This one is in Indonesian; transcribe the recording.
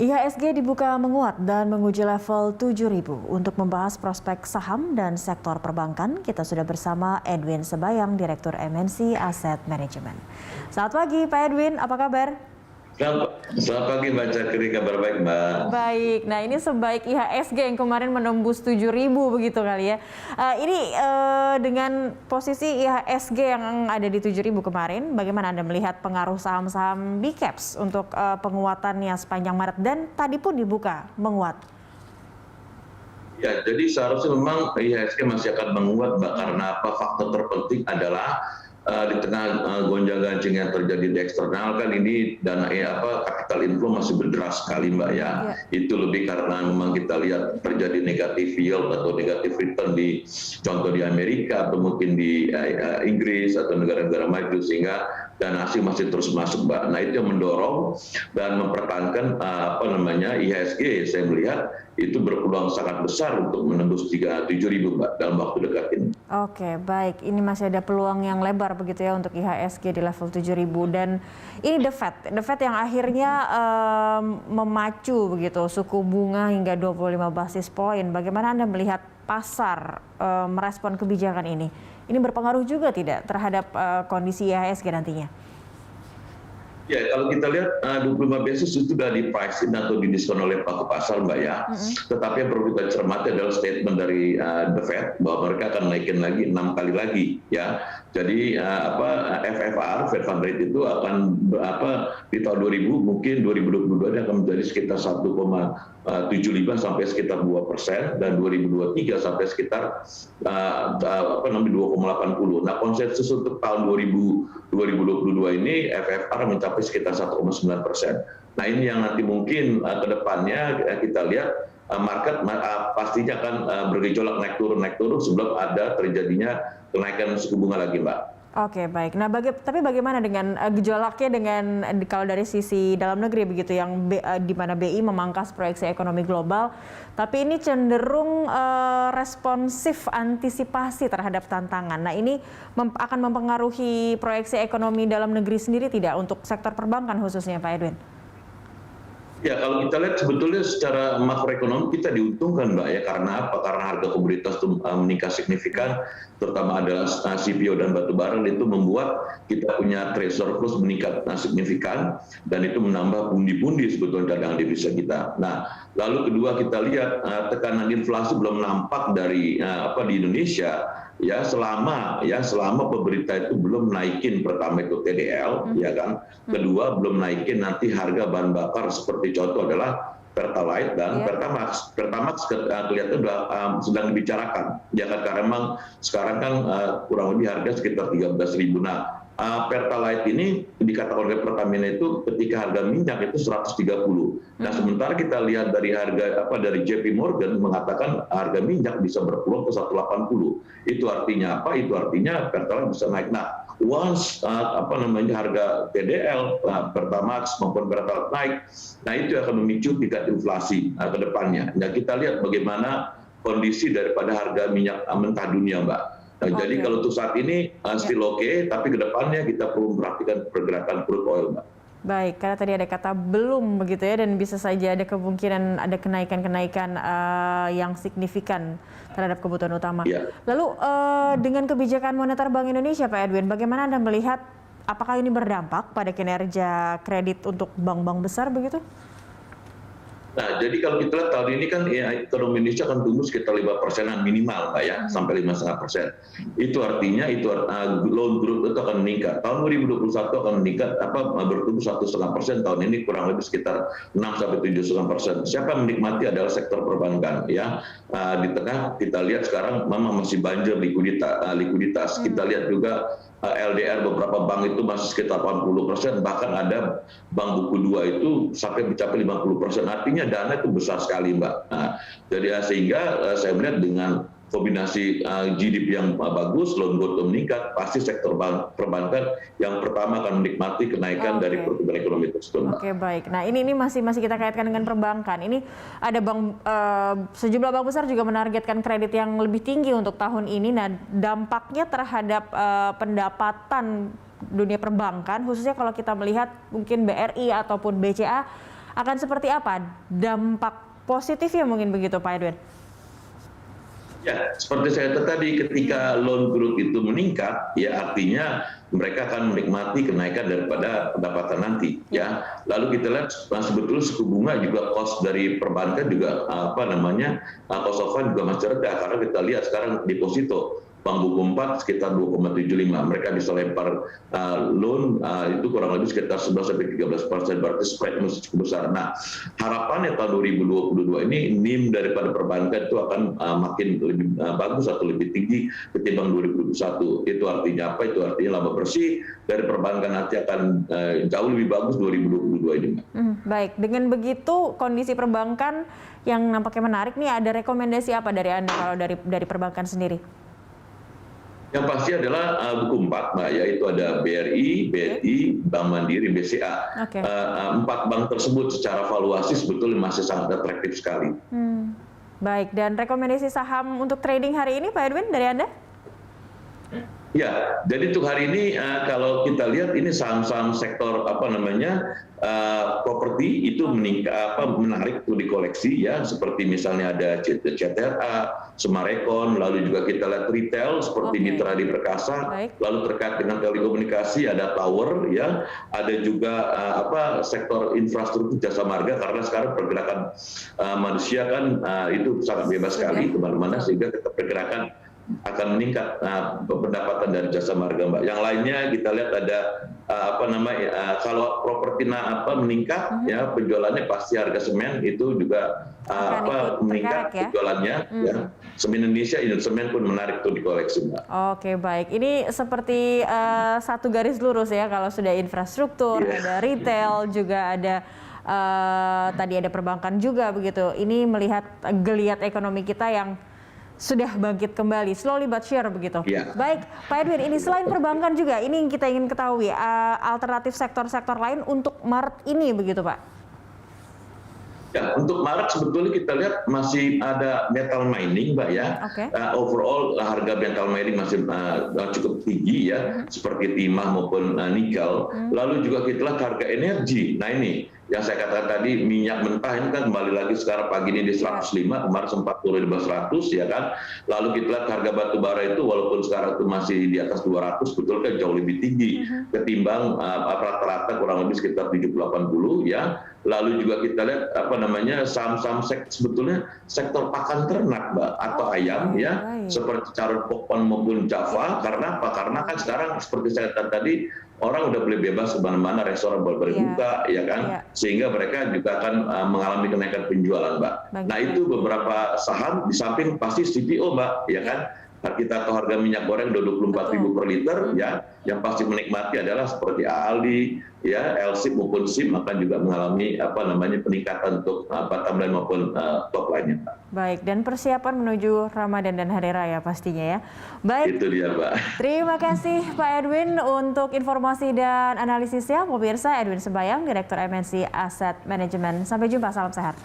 IHSG dibuka menguat dan menguji level 7.000. Untuk membahas prospek saham dan sektor perbankan, kita sudah bersama Edwin Sebayang, Direktur MNC Asset Management. Selamat pagi Pak Edwin, apa kabar? Selamat pagi Mbak Cakri, kabar baik Mbak. Baik, nah ini sebaik IHSG yang kemarin menembus 7.000 begitu kali ya. Dengan posisi IHSG yang ada di 7.000 kemarin, bagaimana Anda melihat pengaruh saham-saham Big Caps untuk penguatannya sepanjang Maret dan tadi pun dibuka menguat? Ya, jadi seharusnya memang IHSG masih akan menguat Mbak, karena apa? Faktor terpenting adalah di tengah gonjang-ganjing yang terjadi di eksternal kan ini dana capital inflow masih berderas sekali Mbak ya. Itu lebih karena memang kita lihat terjadi negatif yield atau negatif return di contoh di Amerika atau mungkin di Inggris atau negara-negara maju, sehingga dana asing masih terus masuk Mbak. Nah itu yang mendorong dan mempertahankan IHSG. Saya melihat itu berpeluang sangat besar untuk menembus 7.000 Mbak dalam waktu dekat ini. Oke, baik. Ini masih ada peluang yang lebar begitu ya untuk IHSG di level 7.000, dan ini The Fed yang akhirnya memacu begitu suku bunga hingga 25 basis poin. Bagaimana Anda melihat pasar merespon kebijakan ini? Ini berpengaruh juga tidak terhadap kondisi IHSG nantinya? Ya, kalau kita lihat 25 basis itu sudah di price in atau didiskon oleh pelaku pasar Mbak ya. Tetapi yang perlu kita cermati adalah statement dari The Fed bahwa mereka akan naikin lagi 6 kali lagi ya. Jadi FFR, Fed Fund Rate itu akan di tahun 2000 mungkin 2022 akan menjadi sekitar 1,75 sampai sekitar 2%, dan 2023 sampai sekitar 2,80. Nah, konsensus untuk tahun 2022 ini FFR mencapai sekitar 1,9%. Nah, ini yang nanti mungkin ke depannya kita lihat market pastinya akan bergejolak naik turun sebelum ada terjadinya kenaikan suku bunga lagi, Mbak. Oke, baik. Nah, tapi bagaimana dengan gejolaknya dengan kalau dari sisi dalam negeri begitu, yang di mana BI memangkas proyeksi ekonomi global, tapi ini cenderung responsif antisipasi terhadap tantangan. Nah, ini akan mempengaruhi proyeksi ekonomi dalam negeri sendiri tidak untuk sektor perbankan khususnya, Pak Edwin? Ya, kalau kita lihat sebetulnya secara makroekonomi kita diuntungkan Mbak ya. Karena apa? Karena harga komoditas itu meningkat signifikan, terutama adalah CPO dan batubara, itu membuat kita punya trade surplus meningkat signifikan, dan itu menambah pundi-pundi sebetulnya cadangan devisa kita. Nah, lalu kedua kita lihat tekanan inflasi belum nampak dari di Indonesia ya, selama pemerintah itu belum naikin pertama itu TDL ya kan, kedua belum naikin nanti harga bahan bakar seperti contoh adalah Pertalite dan Pertamax kelihatan sedang dibicarakan ya kan, karena memang sekarang kan kurang lebih harga sekitar 13.000. Nah, Pertalite ini dikatakan oleh Pertamina itu ketika harga minyak itu 130. Nah, sementara kita lihat dari harga dari JP Morgan mengatakan harga minyak bisa berpeluang ke 180. Itu artinya apa? Itu artinya Pertalite bisa naik. Nah, once harga TDL, Pertamax maupun Pertalite naik, nah itu akan memicu tingkat inflasi ke depannya. Nah, kita lihat bagaimana kondisi daripada harga minyak mentah dunia, Mbak. Nah, jadi kalau untuk saat ini still oke, tapi ke depannya kita perlu memperhatikan pergerakan crude oil, Mbak. Baik, karena tadi ada kata belum begitu ya, dan bisa saja ada kemungkinan ada kenaikan-kenaikan yang signifikan terhadap kebutuhan utama. Lalu dengan kebijakan moneter Bank Indonesia, Pak Edwin, bagaimana Anda melihat apakah ini berdampak pada kinerja kredit untuk bank-bank besar begitu? Nah, jadi kalau kita lihat tahun ini kan ekonomi Indonesia akan tumbuh sekitar 5%-an minimal, Mbak ya, sampai 5,5%. Itu artinya loan growth itu akan meningkat. Tahun 2021 akan meningkat bertumbuh 1,5%. Tahun ini kurang lebih sekitar 6-7,5%. Siapa yang menikmati adalah sektor perbankan ya. Di tengah kita lihat sekarang memang masih banjir likuiditas. Kita lihat juga LDR beberapa bank itu masih sekitar 80%, bahkan ada bank buku 2 itu sampai mencapai 50%. Artinya dana itu besar sekali, Mbak. Nah, jadi sehingga saya melihat dengan kombinasi GDP yang bagus, loan growth meningkat, pasti sektor perbankan yang pertama akan menikmati kenaikan dari pertumbuhan ekonomi tersebut. Oke, baik. Nah, ini masih kita kaitkan dengan perbankan. Ini ada sejumlah bank besar juga menargetkan kredit yang lebih tinggi untuk tahun ini. Nah, dampaknya terhadap pendapatan dunia perbankan, khususnya kalau kita melihat mungkin BRI ataupun BCA akan seperti apa dampak positifnya mungkin begitu Pak Edwin? Ya, seperti saya katakan tadi, ketika loan growth itu meningkat, ya artinya mereka akan menikmati kenaikan daripada pendapatan nanti, ya. Lalu kita lihat sebetulnya suku bunga juga cost dari perbankan juga cost of fund juga masih rendah karena kita lihat sekarang deposito Bank Buku 4 sekitar 2,75, mereka bisa lempar loan itu kurang lebih sekitar 11-13%, berarti spread masih cukup besar. Nah, harapannya tahun 2022 ini NIM daripada perbankan itu akan makin lebih bagus atau lebih tinggi ketimbang 2021. Itu artinya apa? Itu artinya laba bersih dari perbankan nanti akan jauh lebih bagus 2022 ini. Baik, dengan begitu kondisi perbankan yang nampaknya menarik nih, ada rekomendasi apa dari Anda kalau dari perbankan sendiri? Yang pasti adalah buku 4, Mbak, yaitu ada BRI, BNI, Bank Mandiri, BCA. Empat bank tersebut secara valuasi sebetulnya masih sangat atraktif sekali. Baik, dan rekomendasi saham untuk trading hari ini Pak Edwin dari Anda? Ya, jadi untuk hari ini kalau kita lihat ini saham-saham sektor properti itu menarik untuk dikoleksi ya, seperti misalnya ada CTRA, Semarekon, lalu juga kita lihat retail seperti Mitra Adi Perkasa, lalu terkait dengan telekomunikasi ada tower ya, ada juga sektor infrastruktur jasa marga karena sekarang pergerakan manusia kan itu sangat bebas sekali kemana-mana sehingga kita pergerakan akan meningkat pendapatan dari jasa marga, Mbak. Yang lainnya kita lihat ada kalau properti meningkat ya penjualannya pasti harga semen itu juga meningkat ya? Penjualannya ya. Semen Indonesia, Semen pun menarik untuk dikoleksi, Mbak. Oke, baik. Ini seperti satu garis lurus ya, kalau sudah infrastruktur, ada retail, juga ada tadi ada perbankan juga begitu. Ini melihat geliat ekonomi kita yang sudah bangkit kembali, slowly but sure begitu. Baik, Pak Edwin, ini selain perbankan juga, ini yang kita ingin ketahui alternatif sektor-sektor lain untuk Maret ini begitu, Pak? Ya, untuk Maret sebetulnya kita lihat masih ada metal mining, Mbak ya. Overall harga metal mining masih cukup tinggi ya, seperti timah maupun nikel. Lalu juga kita lihat harga energi. Nah ini yang saya katakan tadi, minyak mentah ini kan kembali lagi sekarang pagi ini di 105, kemarin sempat turun di bawah 100 ya kan. Lalu kita lihat harga batu bara itu walaupun sekarang itu masih di atas 200, betul kan jauh lebih tinggi ketimbang rata-rata kurang lebih sekitar 70-80 ya. Lalu juga kita lihat saham-saham sebetulnya sektor pakan ternak, Mbak, atau ayam ya, seperti Carun Pokphand maupun Java. Karena apa? Karena kan sekarang seperti saya katakan tadi, orang udah boleh bebas kemana-mana, restoran boleh buka, ya kan, sehingga mereka juga akan mengalami kenaikan penjualan, Mbak. Nah itu beberapa saham di samping pasti CPO, Mbak, ya kan. Kita tahu harga minyak goreng udah 24.000 per liter, ya, yang pasti menikmati adalah seperti Aldi, ya, LSIP maupun SIM akan juga mengalami peningkatan untuk bottom line maupun top line-nya, Pak. Baik, dan persiapan menuju Ramadan dan Hari Raya pastinya ya. Baik. Itu dia, Mbak. Terima kasih Pak Edwin untuk informasi dan analisisnya. Pemirsa, Edwin Sembayang, Direktur MNC Asset Management. Sampai jumpa, salam sehat.